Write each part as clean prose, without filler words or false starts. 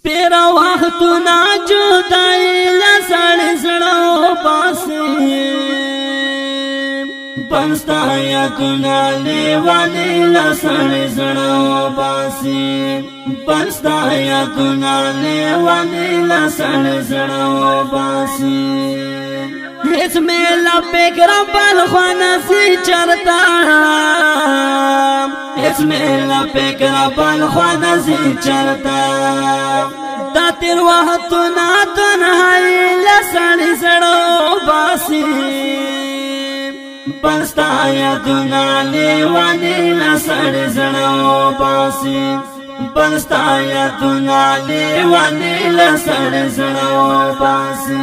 سپیرا وختنا جدائی لسڑ سڑو باسی پنستا یادنا لیوانی لسڑ سڑو باسی پنستا یادنا لیوانی لسڑ سڑو باسی اس میں لپیک ربال خوانا سی چرتا اس میں لپیک ربال خوانا سی چرتا دا تیر وحتنا تنہائی لسڑ سڑو باسی پنستا یادنا لیوانی لسڑ سڑو باسی پنستا یادنا لیوانی لسڑ سڑو باسی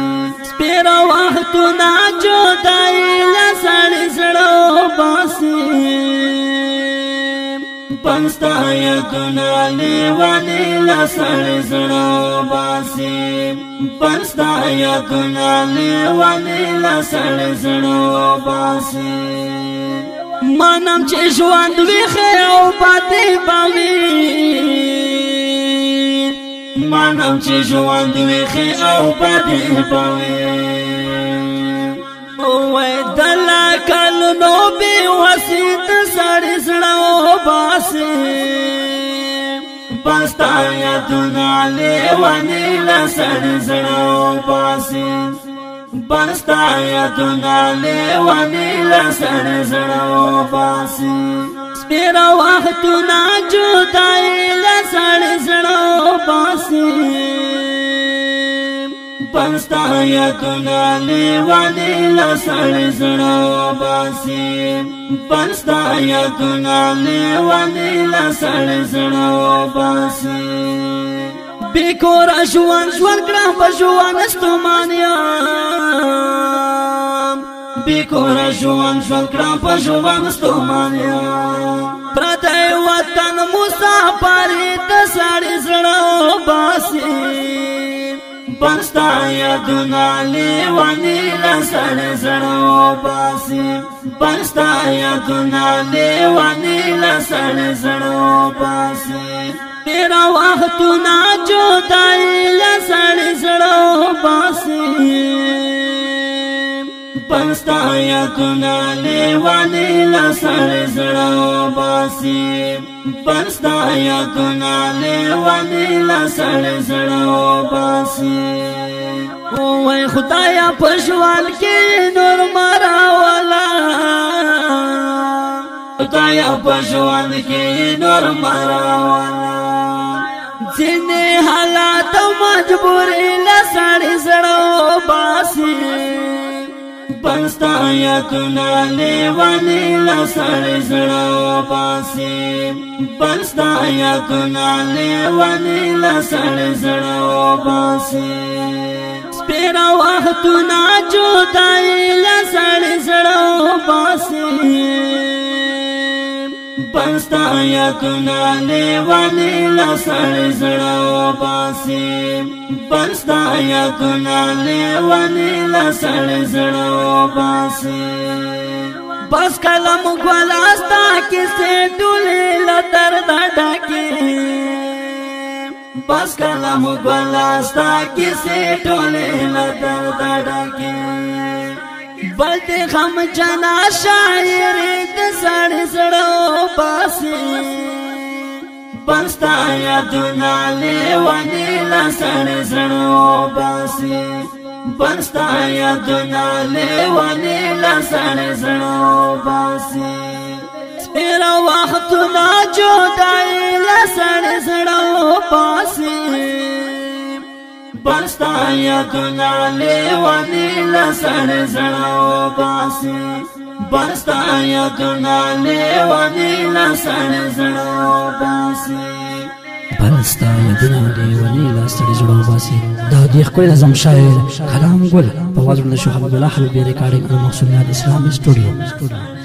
سپیرا وختنا جدائی لسڑ سڑو باسی پنستا یادنا لیوانی لسڑ سڑو باسی پنستا یادنا لیوانی لسڑ سڑو باسی مانم چه ژوند ویخه او پاتې باوي مانم چه ژوند ویخه او پاتې باوي اوه دلا کلو نو به وسیت سړ سړو باسي پستا یادنا لیوانی لسړ سړو باسي پستا یادنا لیوانی لسړ سړو باسي سپیرا وختنا جدائی لسړ سړو باسي پنستا یادنا لیوانی لسړ سړو باسی پنستا یادنا لیوانی لسړ سړو باسی بیکور ژوند ژوند کړه په ژوند ستومانیا بیکور ژوند ژوند کړه په ژوند ستومانیا پرته وطن مسافر د سړ سړو باسی پنستا یادنا لیوانی لسړ سړو باسی پنستا یادنا لیوانی لسړ سړو باسی تیرا وختنا جدائی لسړ سړو باسی پنستا یادنا لیوانی لسړ سړو باسی پنستا یادنا لیوانی لسړ سړو باسی اوه خدایا پښوال کې نور مرا والا خدایا پښوال کې نور مرا والا ځینې حالات مجبور لسړ سړو باسی پنستا یادنا لیوانی لسړ سړو باسی پنستا یادنا لیوانی لسړ سړو باسی سپیرا وختنا جدائی لسړ سړو باسی پنستا یادنا لیوانی لسړ سړو باسی پنستا یادنا لیوانی لسړ سړو باسی بس کلم ګلاستا کې سه ډولې لتر ډاډه بس کلم ګلاستا کې سه ډولې لتر ډاډه بلته خم جنا شاعر د سړ سړو باسی پنستا یادنا لیوانی لسړ سړو باسی پنستا یادنا لیوانی لسړ سړو باسی سپیرا وختنا جدائی لسړ سړو باسی پنستا یادنا لیوانی لسړ سړو باسی پنستا یادنا لیوانی لسړ سړو باسی پنستا یادنا لیوانی لسړ سړو باسی دا د خپل اعظم شاعر کلام ګل په وزن شو حبیب الله حبیبی ریکارډینګ او محسومیت اسلامي سټوډیو